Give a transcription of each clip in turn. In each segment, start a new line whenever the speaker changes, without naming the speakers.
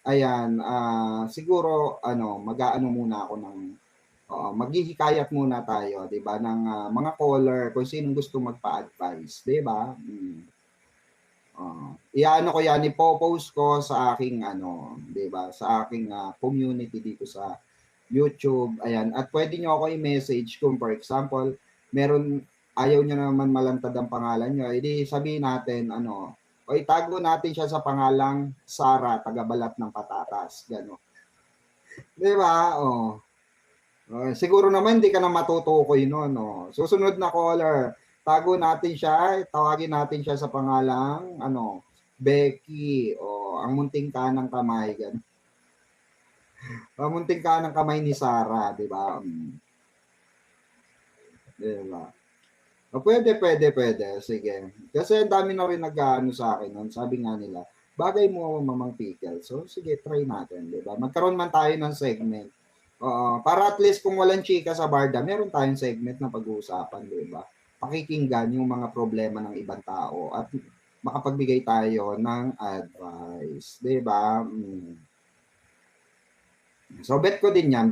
ayan, siguro ano, mag-aano muna ako ng maghihikayat muna tayo, 'di ba, ng mga caller kung sinong gustong magpa-advice, 'di ba? I-aano ko 'yan, ipo-post ko sa aking ano, 'di ba, sa aking community dito sa YouTube, ayan. At puwede niyo ako i-message kung for example, meron ayaw niyo naman malantad ang pangalan niyo, eh, di sabihin natin ano, o itago natin siya sa pangalang Sara, taga-Balat ng Patatas, gano'n. 'Di ba? Oh. Siguro naman hindi ka na matutukoy nun, oh. Susunod na caller, tago natin siya, tawagin natin siya sa pangalang ano, Becky, o ang munting kanang kamay, gano'n. Ang munting kanang kamay ni Sarah, 'di ba? 'Di ba? Puwede, sige. Kasi ang dami na rin nag-aano sa'kin nun, sabi nga nila, "Bagay mo Mamang Pickle." So, sige try natin, 'di ba? Magkaroon man tayo ng segment, oo, para at least kung walang chika sa barda, meron tayong segment na pag-uusapan, 'di ba? Pakikinggan yung mga problema ng ibang tao at makapagbigay tayo ng advice, 'di ba? So, bet ko din 'yan,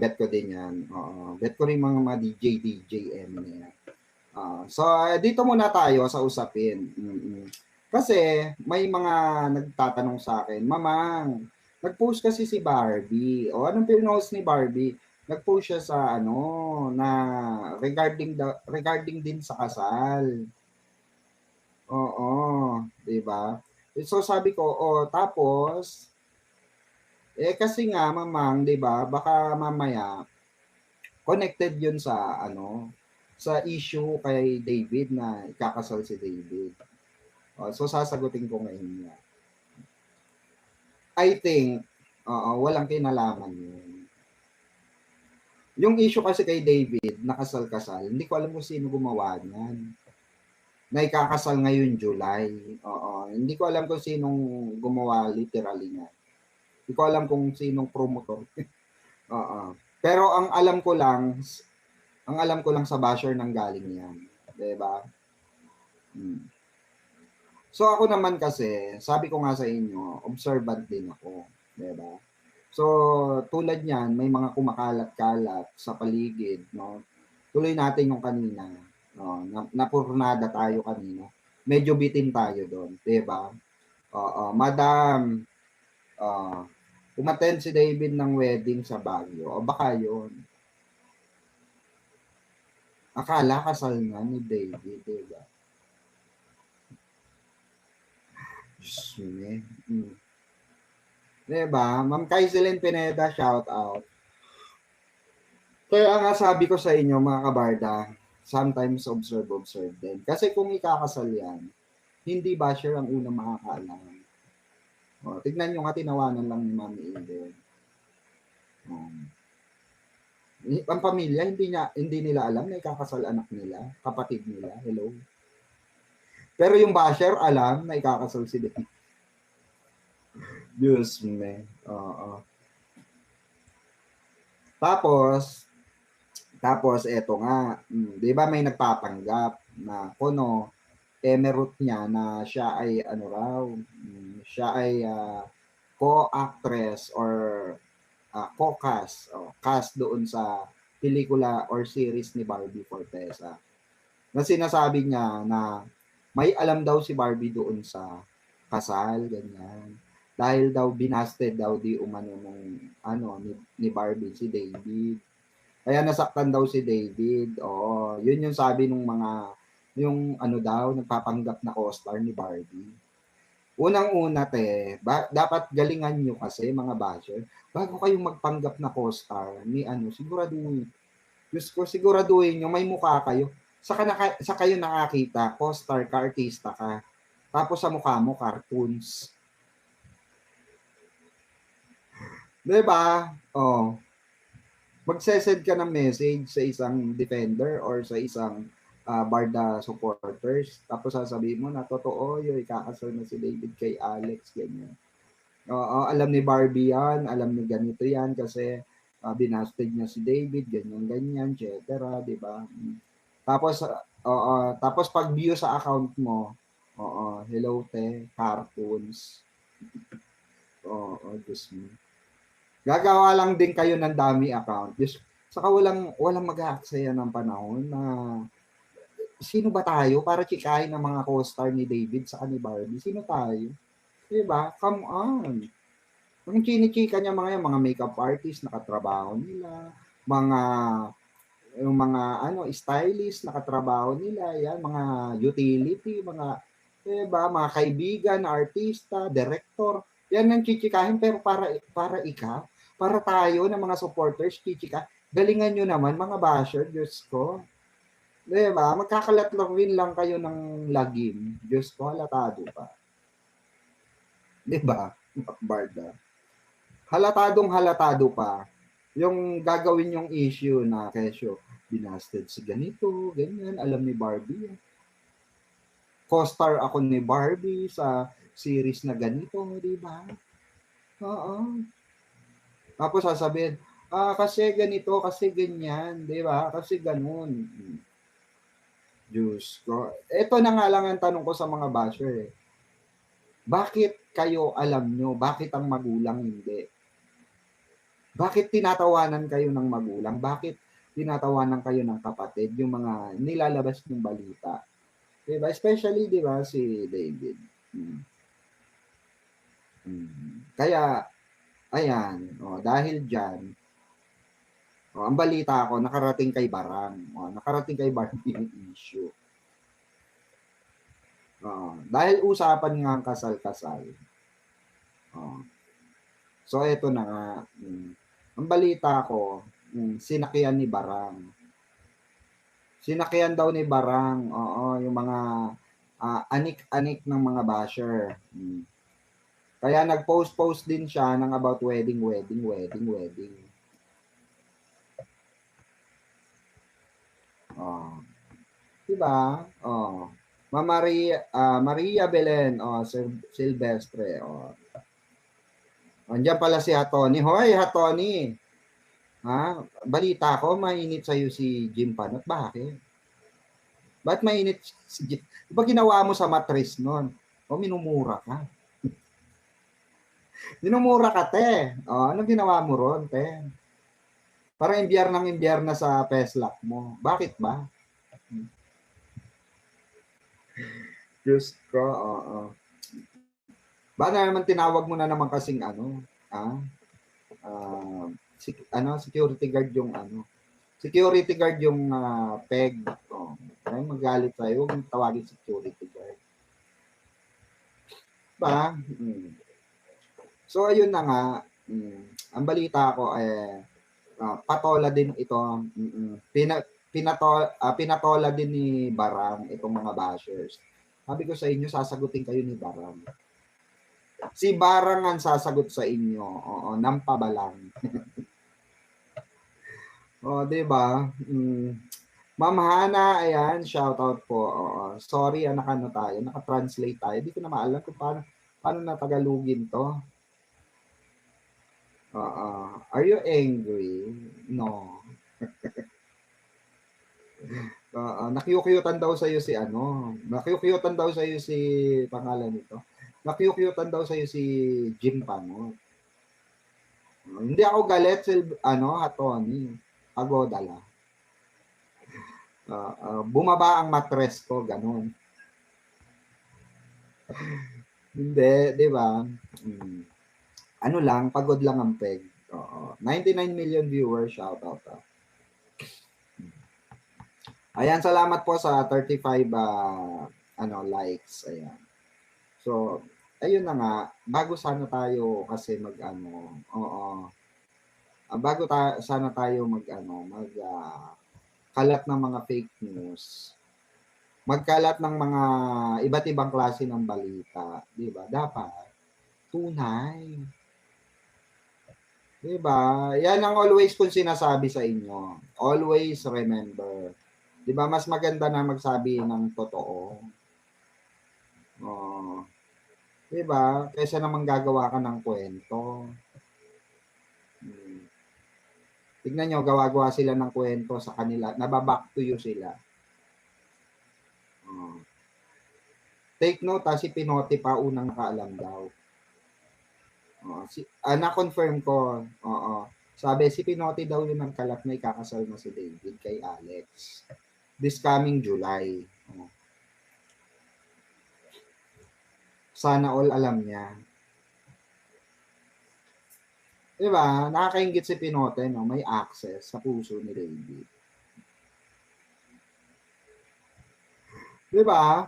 oo. Bet ko rin mga DJ, na 'yan. So, dito muna tayo sa usapin, Kasi may mga nagtatanong sa'kin, "Mamang, nag-post kasi si Barbie." O anong pinost ni Barbie? Nag-post siya sa ano, na regarding din sa kasal. Oo, 'di ba? So, sabi ko, "Oh, tapos?" Kasi nga mamang, 'di ba, baka mamaya connected 'yun sa ano, sa issue kay David na ikakasal si David. So sasagutin ko ngayon 'yan. I think, walang kinalaman 'yun. Yung issue kasi kay David na kasal-kasal, hindi ko alam kung sino gumawa niyan, na ikakasal ngayon July, oo. Hindi ko alam kung sinong gumawa literally niyan. Hindi ko alam kung sinong promotor, oo. Pero ang alam ko lang sa basher nanggaling 'yan, 'di ba? So ako naman kasi, sabi ko nga sa inyo, observant din ako, 'di ba? So, tulad niyan, may mga kumakalat-kalat sa paligid, 'no? Tuloy natin yung kanina, napurnada tayo kanina. Medyo bitin tayo do'n, 'di ba? Oo, madam, ah, umattend si David ng wedding sa Baguio, o baka 'yun. Akala kasal na ni David, 'di ba? Diyos me, 'di ba? Ma'am Kaizelyn Pineda, shout out. Kaya nga sabi ko sa inyo mga kabarda, sometimes observe din. Kasi kung ikakasal yan, hindi basher ang unang makakaalam. Tignan nyo nga, tinawanan lang ni Mami Eden. Ang pamilya, hindi nila alam na ikakasal anak nila, kapatid nila, hello. Pero yung basher, alam na ikakasal si David. Diyos me. Oo. Tapos, eto nga, 'di ba may nagpapanggap na kuno emerald niya na siya ay ano raw, siya ay co-actress or co-cast o cast doon sa pelikula or series ni Barbie Forteza. Na sinasabi niya na may alam daw si Barbie doon sa kasal, ganyan. Dahil daw binasted daw di umano nung ni Barbie si David. Kaya nasaktan daw si David. Oo, yun yung sabi nung mga yung ano daw nagpapanggap na co-star ni Barbie. Unang-una dapat galingan niyo kasi mga basher, bago kayong magpanggap na co-star ni ano, Diyos ko, siguraduhin niyo may mukha kayo. Sa kayo nakakita, co-star ka, artista ka. Tapos sa mukha mo, cartoons. 'Di ba? Oh, magse-send ka ng message sa isang defender or sa isang Barda supporters. Tapos sasabihin mo na totoo yun, ikakasal na si David kay Alex, ganyan. Oo, alam ni Barbie yan, alam ni ganito yan kasi binasted niya si David, ganyan, etc. Di ba? Tapos, tapos pag view sa account mo, hello te, cartoons. Oo, Diyos mo. Gagawa lang din kayo ng dummy account. Diyos, saka walang mag-aaksaya ng panahon na sino ba tayo para chikahin ng mga co-star ni David sa ni Barbie? Sino tayo? Diba? Come on. Yung chinichika niya mga yan, mga makeup artist, nakatrabaho nila, yung mga stylist, nakatrabaho nila, yan, mga utility, diba, mga kaibigan, artista, director, yan ang chichikahin, pero para ikaw, para tayo ng mga supporters, chichika, galingan nyo naman, mga basher, Diyos ko. Diba, magkakalatlawin lang kayo ng lagim, Diyos ko, halatado pa. Diba, Barda? Halatado pa, yung gagawin yung issue na kesyo, binasted si ganito, ganyan, alam ni Barbie. Co-star ako ni Barbie sa series na ganito, di ba? Oo. Tapos sasabihin, kasi ganito, kasi ganyan, di ba? Kasi ganun. Diyos ko. Ito na nga lang ang tanong ko sa mga basher eh. Bakit kayo alam nyo? Bakit ang magulang hindi? Bakit tinatawanan kayo ng magulang? Bakit tinatawanan kayo ng kapatid? Yung mga nilalabas ng balita. Diba? Especially, di ba, si David. Kaya, ayan, dahil dyan, ang balita ko, nakarating kay Barang. Nakarating kay Barbie yung issue. Dahil usapan nga ang kasal-kasal. So, eto na nga. Ang balita ko, sinakyan ni Barang. Sinakyan daw ni Barang, yung mga anik-anik ng mga basher. Kaya nag-post din siya ng about wedding. Diba? Maria Belen, Silvestre, Andiyan pala si Hatoni. Hoy, Hatoni. Ha? Balita ko, mainit sa'yo si Jim Panot. Bakit? Ba't mainit si Jim? Diba ginawa mo sa matris nun? Minumura ka. Minumura ka, te. Ano ginawa mo ron, te? Parang imbyerna sa peslak mo. Bakit ba? Diyos ko, Ba naman tinawag mo na naman kasing security guard yung security guard yung peg. Ay magalit tayo, huwag mong tawagin security guard. Ba? So ayun na nga, ang balita ko patola din ito. Pinatola din ni Barang itong mga bashers. Sabi ko sa inyo, sasagutin kayo ni Barang. Si Barang ang sasagot sa inyo. Nang pabalang. Di ba? Ma'am Hana, ayan, shoutout po. Sorry, naka-translate tayo. Hindi ko na maalam kung paano na Tagalogin to. Are you angry? No. Nakyukyutan daw sa'yo si Nakyukyutan daw sa'yo si pangalan nito. Nakyukyutan daw sa'yo si Jim Panot. Hindi ako galit Hatoni. Pagoda lang. Bumaba ang matres ko, ganun. Hindi, di ba? Ano lang, pagod lang ang peg. 99 million viewers, shout out. Ayan, salamat po sa 35 likes. Ayan. So, ayun na nga, bago sana tayo kasi sana tayo kalat ng mga fake news. Magkalat ng mga iba't ibang klase ng balita, 'di ba? Dapat tunay. 'Di ba? Yan ang always kong sinasabi sa inyo. Always remember. 'Di ba? Mas maganda na magsabi ng totoo. 'Di ba? Kaysa naman gagawa ka ng kwento. Tignan nyo, gawa-gawa sila ng kwento sa kanila. Nababack to you sila. Take note, si Pinote pa unang nakaalam daw. Na-confirm ko. Oo. Sabi, si Pinote daw yun ang kalap na ikakasal na si David kay Alex. This coming July. Sana all alam niya. Diba? Nakakaingit si Pinote, no? May access sa puso ni David. Diba?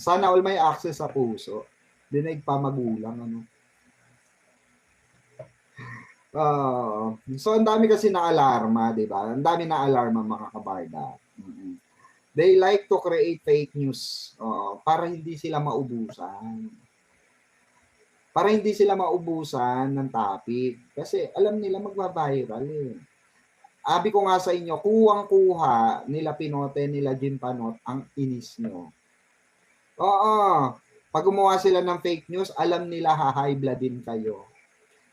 Sana all may access sa puso. Dinig pa magulang, ano? So, ang dami kasi na alarma, di ba? Ang dami na alarma, mga kabarda. They like to create fake news para hindi sila maubusan. Para hindi sila maubusan ng topic. Kasi alam nila magbabiral eh. Abi ko nga sa inyo, kuwang-kuha nila Pinote, nila Jim Panot ang inis nyo. Oo. Pag gumawa sila ng fake news, alam nila ha-high blood din kayo.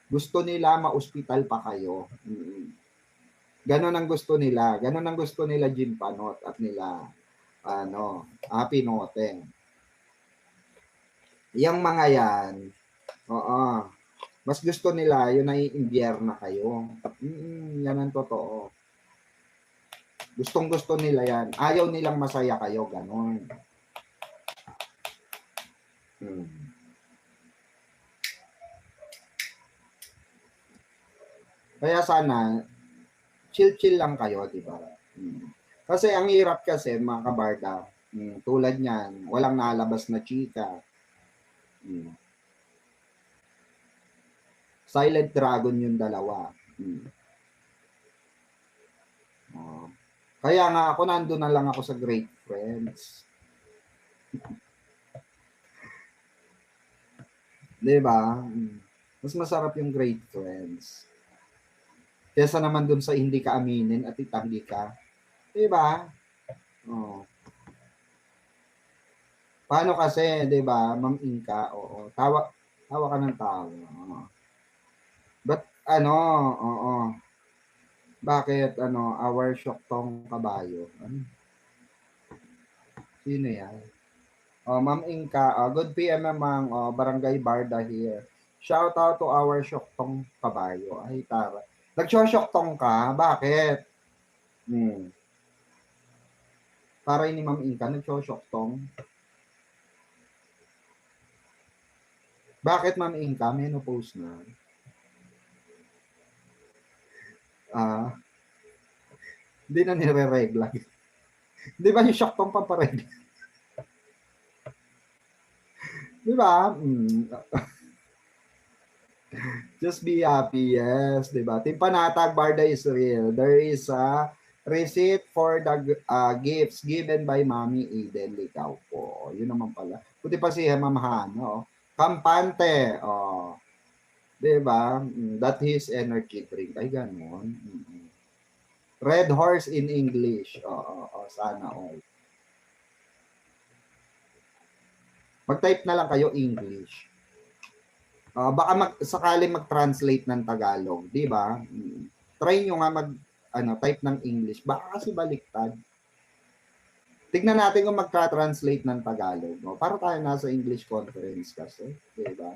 Gusto nila ma-hospital pa kayo. Ganon ang gusto nila. Ganon ang gusto nila Jim Panot at nila Pinote. Yang mga yan, mas gusto nila yun ay impyerno kayo. Yan ang totoo. Gustong gusto nila yan. Ayaw nilang masaya kayo, ganon. Kaya sana, chill-chill lang kayo, di ba? Kasi ang hirap kasi, mga kabarda, tulad niyan, walang nalabas na chika. Silent Dragon yung dalawa. Kaya nga ako, nandun na lang ako sa Great Friends. Diba? Mas masarap yung Great Friends. Kesa naman dun sa hindi ka aminin at itanggi ka. Diba? Paano kasi, diba, Ma'am Inka? Oo. Tawa ka ng tawa. But, bakit, our shock tong kabayo? Sino yan? Ma'am Inka, good PM Ma'am, Barangay Barda here. Shout out to our Syoktong kabayo. Ay, tara. Nagsosyoktong ka? Bakit? Para ni Ma'am Inka, nagsosyoktong. Bakit Ma'am Inka? Menopause na. Hindi na nire-regla. Di ba yung syoktong pamparegla? Di ba? Just be happy, yes, di ba? Team Panatag, Barda is real. There is a receipt for the gifts given by Mami Eden Ligaw po. Yun naman pala. Puti pa si Ma'am Hano. Kampante, di ba? That is energy drink. Ay, ganon. Red horse in English. Sana all. Mag-type na lang kayo English. Baka sakaling mag-translate ng Tagalog, di ba? Try nyo nga type ng English. Baka kasi baliktad. Tignan natin kung magka-translate ng Tagalog. Para tayo nasa English conference kasi, di ba?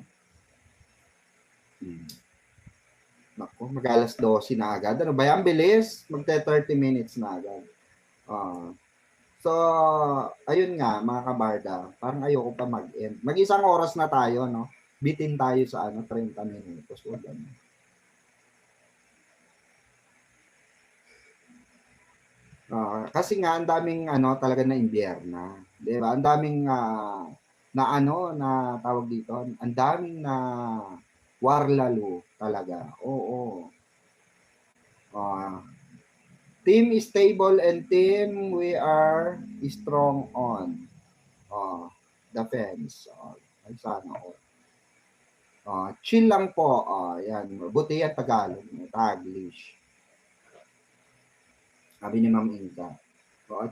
Naku, mag-alas 12 na agad. Ano ba yan? Bilis. Magte-30 minutes na agad. So, ayun nga, mga kabarda. Parang ayoko pa mag-end. Mag-isang oras na tayo, no? Bitin tayo sa 30 minutos. Kasi nga, ang daming talaga na imbierna. Di ba? Ang daming na tawag dito, ang daming na warlalo talaga. Oo. Team is stable and team we are strong on. Defense. Ay sana ako. Chill lang po. Yan. Buti yan Tagalog. Taglish. Sabi ni Ma'am Inka.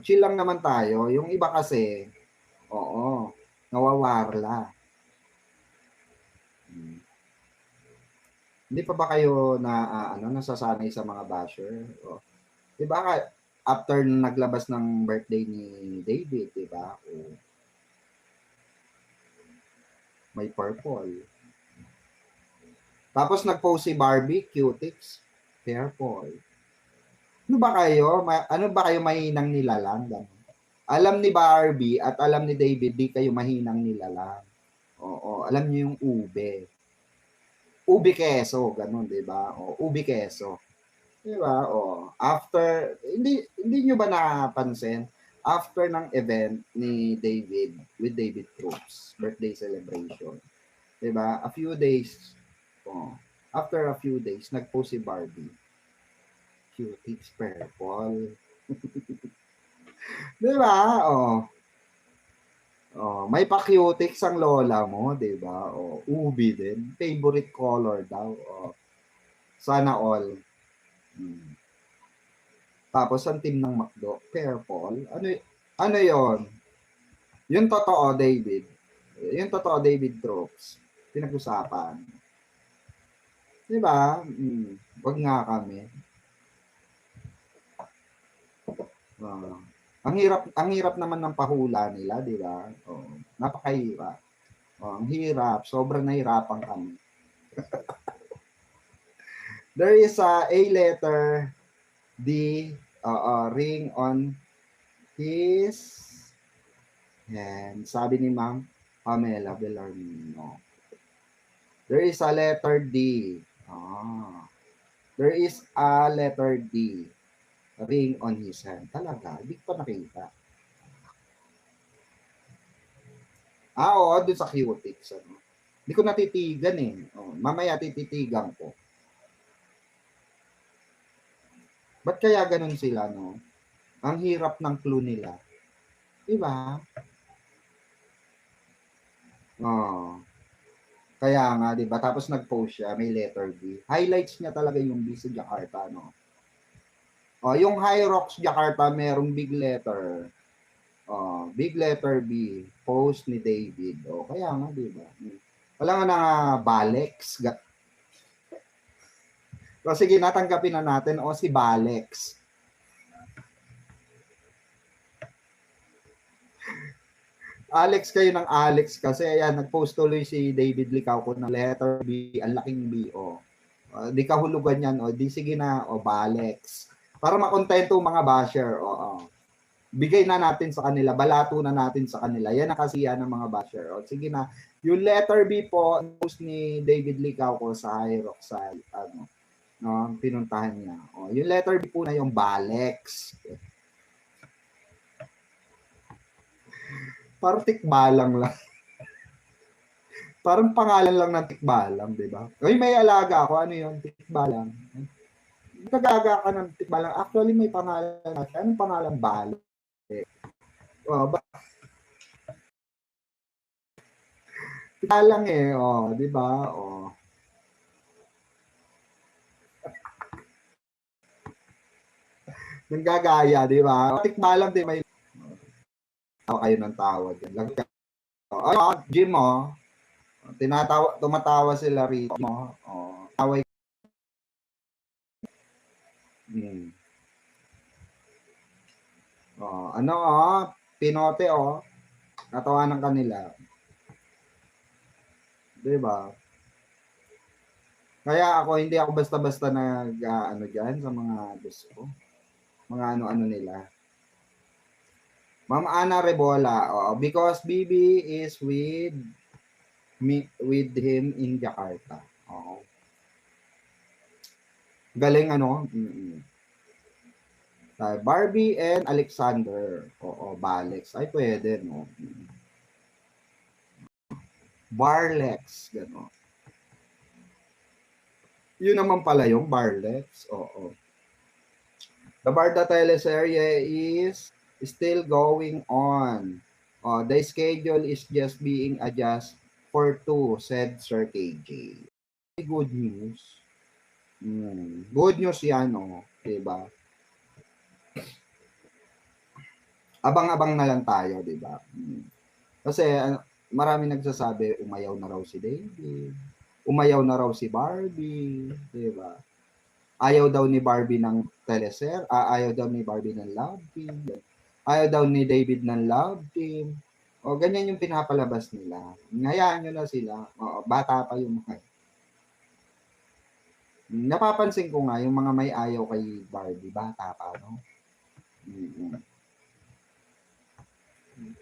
Chill lang naman tayo. Yung iba kasi, nawawarla. Hindi pa ba kayo nasasanay sa mga basher? Di ba after naglabas ng birthday ni David, di ba? May purple. Tapos nag-post si Barbie, cutics, careful. Ano ba kayo mahinang nilalang? Ganun. Alam ni Barbie at alam ni David, di kayo mahinang nilalang. Oo, alam niyo yung ube. Ube keso, ganun, 'di ba? O, ube keso. 'Di ba? O, after hindi niyo ba napansin after ng event ni David with David Cruz, birthday celebration, 'di ba? After a few days, nag-post si Barbie, cuties purple. 'Di ba? May pa-cutics ang lola mo, 'di ba? Ubi din, favorite color daw. Sana all. Hmm. Tapos ang team ng McDo, purple. Ano 'yon? Yung totoo, David. Yung totoo, David Brooks. Pinag-usapan. 'Di ba? Wag nga kami. Ang hirap naman ng pahula nila, 'di ba? Napakahirap. Ang hirap, sobrang nahirapan kami. There is a letter D ring on his hand. Sabi ni Ma'am Pamela Bellarmino. There is a letter D. There is a letter D ring on his hand. Talaga, hindi ko pa nakita. Oo, dun sa cutics. Hindi ko natitigan eh. Mamaya tititigan ko. Ba't kaya ganun sila, no? Ang hirap ng clue nila. Diba? Kaya nga, diba? Tapos nag-post siya, may letter B. Highlights niya talaga yung B sa Jakarta, no? Yung High Rocks Jakarta, merong big letter. Big letter B. Post ni David. Kaya nga, diba? Wala nga na Balex. Sige, natanggapin na natin. Si Balex. Alex kayo ng Alex kasi ayan, nag-post tuloy si David Licauco ng letter B, ang laking B. Di kahulugan yan. Di sige na, Balex. Para makontento mga basher. Bigay na natin sa kanila, balato na natin sa kanila. Yan ang kasiyahan ng mga basher. Sige na. Yung letter B po, post ni David Licauco sa High Rock sa pinuntahan niya. Yung letter B po na yung Balex. Parang tikbalang lang. Parang pangalan lang ng tikbalang, di ba? May alaga ako. Ano yun? Tikbalang. Nagaga ka ng tikbalang. Actually, may pangalan natin. Anong pangalan? Balex. Tikbalang di ba? Nanggagaya, di ba? Tikbalang din may kayo ng tawad. Jim, tumatawa sila rito. Taway. Pinote, natawanan kanila. Diba? Kaya hindi ako basta-basta dyan sa mga disco. Mga ano-ano nila. Ma'am Ana Rebola, because BB is with him in Jakarta. Galing Barbie and Alexander. Balex. Ay, pwede, no? Barlex, gano'n. Yun naman pala yung Barlex. The Barda teleserye is still going on. The schedule is just being adjusted for 2, said Sir KJ. Good news. Good news yan, diba? Abang-abang na lang tayo, diba? Kasi marami nagsasabi, umayaw na raw si David. Umayaw na raw si Barbie, diba? Ayaw daw ni Barbie ng teleser, ayaw daw ni Barbie ng love team, ayaw daw ni David ng love team. Ganyan yung pinapalabas nila. Ngayaan nyo na sila. Bata pa yung mga. Napapansin ko nga yung mga may ayaw kay Barbie, bata pa, no? Mm.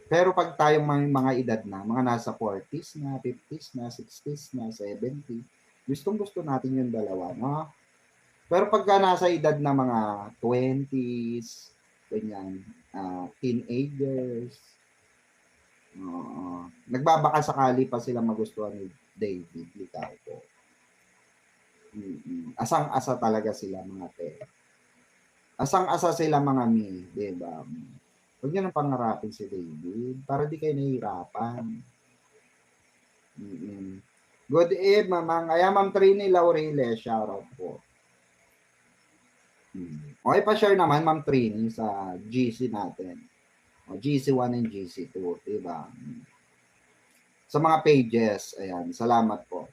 Pero pag tayong mga edad na, mga nasa 40s na, 50s na, 60s na, 70, gustong-gusto natin yung dalawa, no? Pero pagka nasa edad na mga 20s, ganyan, teenagers, nagbabaka sakali pa sila magustuhan ni David Licauco. Asang-asa talaga sila mga te. Asang-asa sila mga mi, di ba? Huwag nyo nang pangarapin si David para di kayo nahihirapan. Good eve, mamang. Ayan, Ma'am Trini Laurele, shoutout po. Okay, pa-share naman, Ma'am Trini, sa GC natin. GC1 and GC2, diba? Sa mga pages, ayan, salamat po.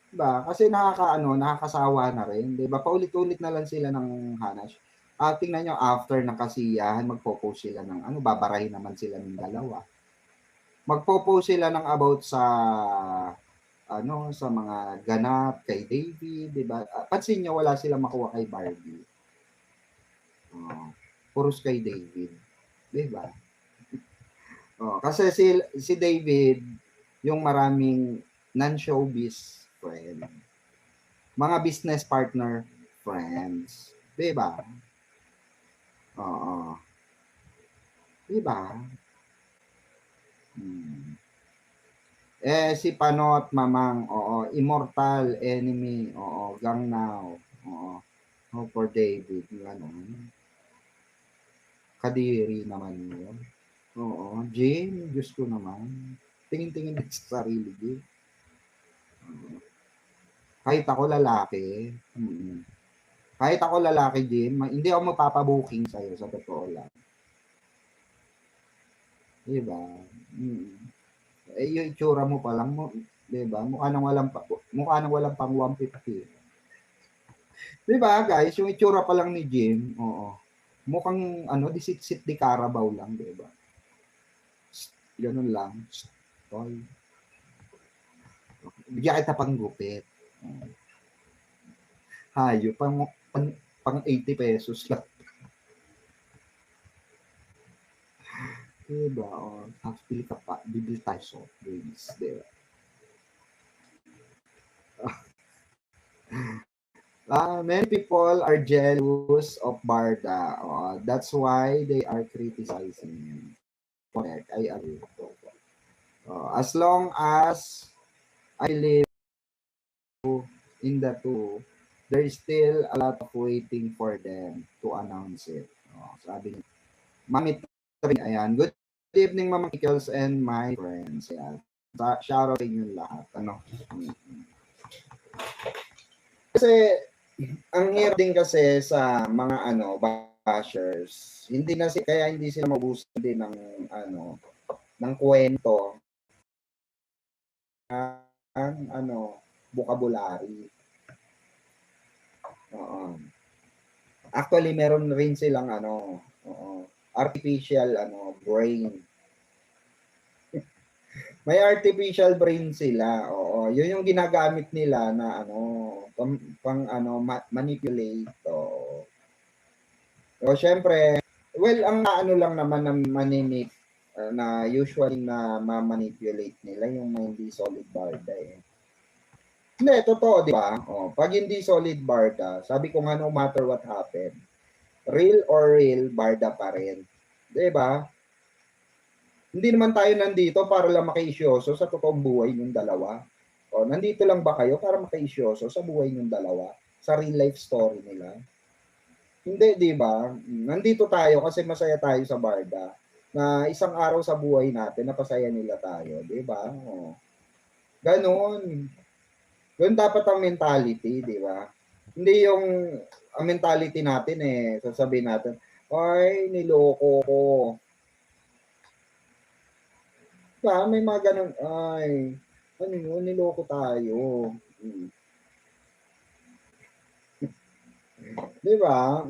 Diba? Kasi nakakasawa na rin, diba? Paulit-ulit na lang sila ng Hanash. Tingnan nyo, after ng kasiyahan, magpo-post sila ng, babarahin naman sila ng dalawa. Magpo-post sila ng about sa, sa mga ganap kay David, diba? Pansin nyo, wala sila makuha kay Barbie. Puros kay David. Diba? Kasi si David, yung maraming non-showbiz friend. Mga business partner friends. Diba? Oo. Diba? Si Panot, mamang, immortal enemy, gang now, for David, ganun. Kadiri naman yun. Jane, Diyos ko naman. Tingin-tingin din sa sarili, Jane. Kahit ako lalaki, kahit ako lalaki, Jane, hindi ako mapapabuking sa'yo, sa totoo lang. Diba? Yung itsura mo pa lang mo, diba? Mukha nang walang pang 150. Diba, guys? Yung itsura pa lang ni Jim, mukhang disit-sit di Carabao lang, diba? Ganun lang. Toy. Bigyan kita pang gupit. Hayo, pang 80 pesos lang. Diba? Tapos pili ka pa, bibili tayo soft drinks, diba? Many people are jealous of Barda. That's why they are criticizing him. Correct, I agree. As long as I live in the two, there is still a lot of waiting for them to announce it. Sabi niya. Mami Trin, ayan. Good evening, Mama Kikels and my friends. Ayan. Shout out sa inyo lahat. Kasi, ang hirap din kasi sa mga bashers, kaya hindi sila mabusan din ng ng kwento ng vocabulary. Actually, meron rin silang artificial brain. May artificial brain sila. Yun yung ginagamit nila na manipulate. Syempre, well, ang lang naman na na usually na ma-manipulate nila yung hindi solid barda eh. Hindi, totoo, di ba? Pag hindi solid barda, sabi ko nga no matter what happened, real or real, barda pa rin. Di ba? Hindi naman tayo nandito para lang makaisyoso sa totoong buhay ng dalawa. Nandito lang ba kayo para makaisyoso sa buhay ng dalawa? Sa real life story nila? Hindi, di ba? Nandito tayo kasi masaya tayo sa barda. Na isang araw sa buhay natin, napasaya nila tayo. Di ba? Ganon. Ganun dapat ang mentality, di ba? Hindi yung ang mentality natin sasabihin natin, ay, niloko ko. Diba? May mga ganun, ay, niloko tayo. Di ba?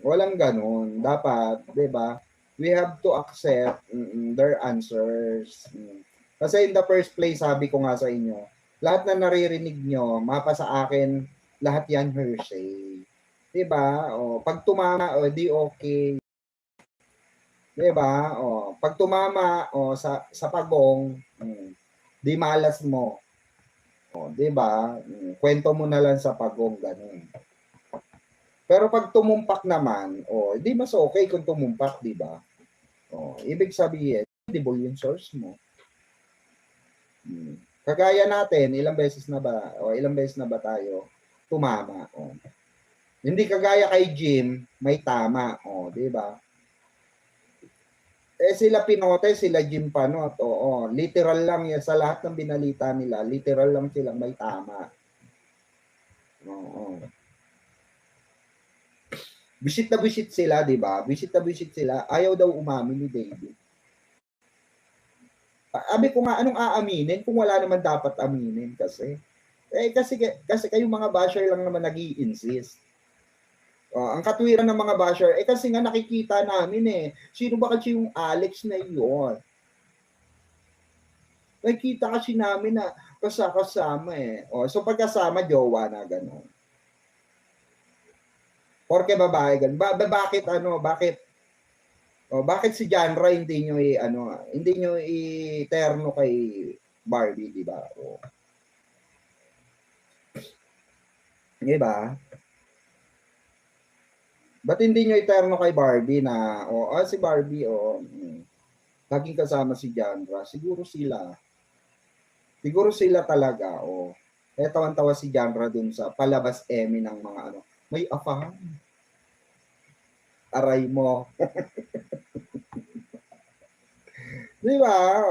Walang ganun. Dapat, di ba? We have to accept their answers. Kasi in the first place, sabi ko nga sa inyo, lahat na naririnig nyo, mapa sa akin, lahat yan hearsay. 'Di ba? O, pag tumama, o di okay. 'Di ba? O, pag tumama o sa pagong, di malas mo. O, 'di ba? Kwento mo na lang sa pagong ganun. Pero pag tumumpak naman, o di mas okay kung tumumpak, 'di ba? O, ibig sabihin, credible yung source mo. Kagaya natin, ilang beses na ba tayo tumama? O. Hindi kagaya kay Jim, may tama, o, 'di ba? Sila Pinote, sila Jim Panot, oo, literal lang yan sa lahat ng binalita nila, literal lang silang may tama. Oo. Bisit na bisit sila, 'di ba? Bisit na bisit sila, ayaw daw umamin ni David. Sabi ko nga, anong aaminin kung wala naman dapat aminin kasi. Kasi kayong mga basher lang naman nag-i-insist. Ang katwiran ng mga basher, kasi nga nakikita namin sino ba kasi yung Alex na iyon? Nakikita kasi namin na kasama so pagkasama, jowa na gano'n. Porke babae ganun. Bakit si Janra hindi nyo hindi nyo i-terno kay Barbie, di ba? Di ba? Ba't hindi nyo iterno kay Barbie na, si Barbie, laging kasama si Janra. Siguro sila talaga, tawan-tawa si Janra dun sa palabas Emmy ng mga may afahang. Aray mo. Di ba?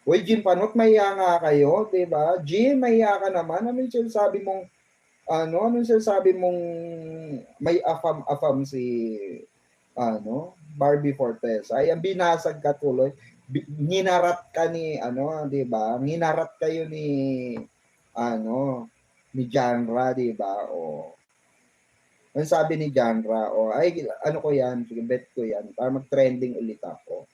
Uy, Jim Panot, mahiya nga kayo, di ba? Jim, mahiya ka naman. Anong sinasabi mong may afam si Barbie Fortes? Ay, ang binasag ka tuloy. Nginarat ka ni, di ba? Nginarat kayo ni Janra, di ba? Ang sabi ni Janra, ay, ko yan, sige, bet ko yan, para mag-trending ulit ako.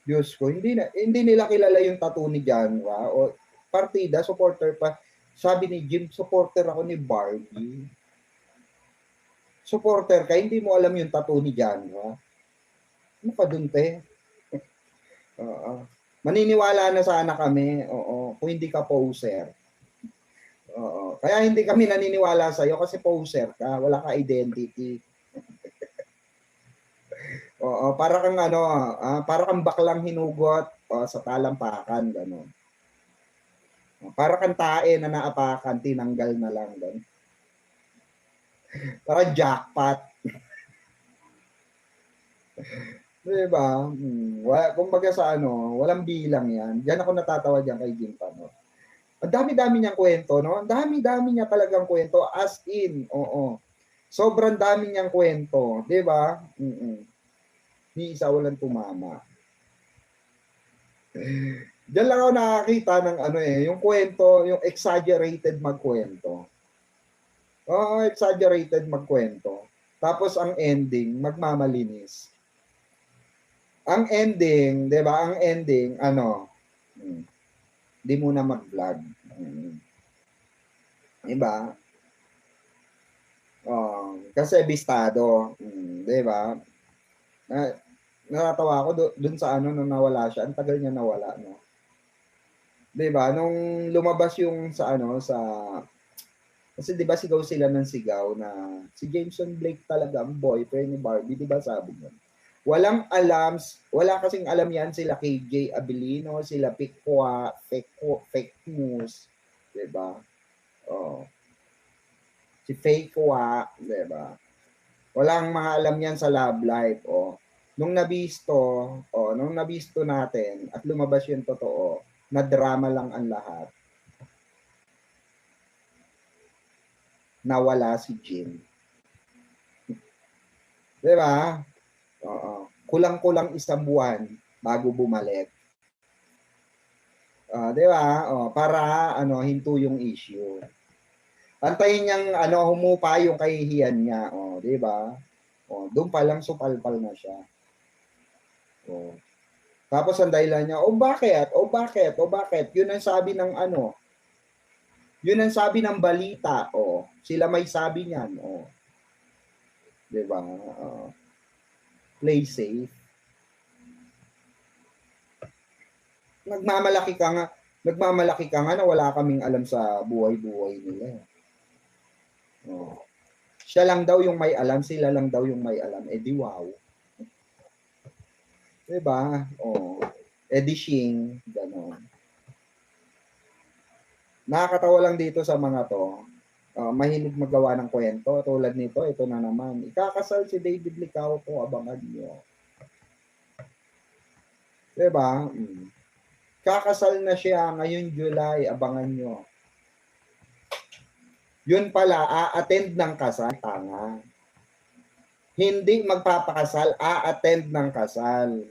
Diyos ko, hindi nila kilala yung tattoo ni Janra, partida, supporter pa. Sabi ni Jim, supporter ako ni Barbie. Supporter ka, hindi mo alam yung tattoo ni Janra. Ano ka dun, te? Maniniwala na sana kami, kung hindi ka poser. Kaya hindi kami naniniwala sa'yo kasi poser ka, wala ka identity. Para kang para kang baklang hinugot sa talampakan, gano'n. Para kang tae na naapakan, tinanggal na lang, gano'n. Para jackpot. Diba? Kumbaga sa walang bilang yan. Diyan ako natatawa dyan kay Jim Panot. Ang dami-dami niyang kwento, no? Ang dami-dami niya talagang kwento, as in, sobrang dami niyang kwento, di ba? Ni isa walang tumama. Diyan lang ako nakakita ng yung kwento, yung exaggerated magkwento. Exaggerated magkwento. Tapos ang ending, magmamalinis. Ang ending, di ba? Ang ending, di muna mag-vlog. Diba? Kasi bistado. Di ba? Natatawa ako dun sa nung nawala siya. Ang tagal niya nawala, no? Di ba? Nung lumabas yung sa kasi di ba sigaw sila ng sigaw na si Jameson Blake talaga ang boyfriend ni Barbie, di ba sabi niya? Wala kasing alam yan sila KJ Abilino, sila Pikwa, Fake News, di ba? Si Fakwa, di ba? Walang mga alam yan sa love life, Nung nabisto natin at lumabas yung totoo, na drama lang ang lahat. Nawala si Jim. Di ba? Kulang-kulang isang buwan bago bumalik. Di ba? Para hinto yung issue. Antayin niyang humupa yung kahihiyan niya, di ba? Doon pa lang supalpal na siya. Tapos ang dahilan niya, bakit? Yun ang sabi ng Yun ang sabi ng balita, sila may sabi niyan, 'di ba? Play safe. Nagmamalaki ka nga na wala kaming alam sa buhay-buhay nila. Siya lang daw yung may alam, sila lang daw yung may alam. Di wow. 'Di ba? Di shing, gano'n. Nakakatawa lang dito sa mga to, mahilig magawa ng kwento tulad nito, ito na naman. Ikakasal si David Licauco, abangan niyo. 'Di ba? Kakasal na siya ngayon July, abangan nyo. Yun pala, a-attend ng kasal, tanga. Hindi magpapakasal, a-attend ng kasal.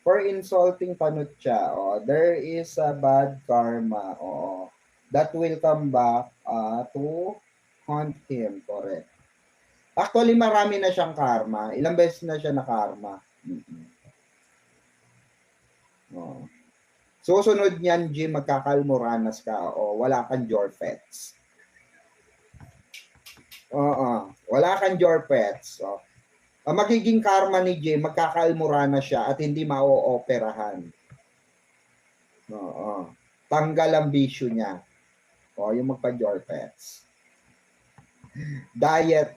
For insulting Panutya, there is a bad karma, that will come back to haunt him, correct. Actually, marami na siyang karma. Ilang beses na siya na karma. Susunod niyan, Jim, magkakalmoranas ka wala kang Jorpets. Wala kang Jorpets. Magiging karma ni Jim, magkakalmoranas siya at hindi mao-operahan. Tanggal ang bisyo niya. Yung magpa-Jorpets. Diet,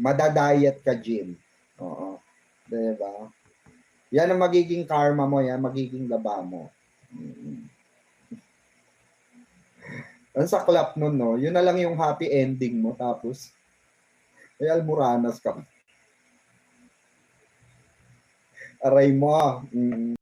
madadiet ka, Jim. Diba? Yan ang magiging karma mo, yan magiging laba mo. Ang saklap nun, no? Yun na lang yung happy ending mo, tapos ay almoranas ka. Aray mo.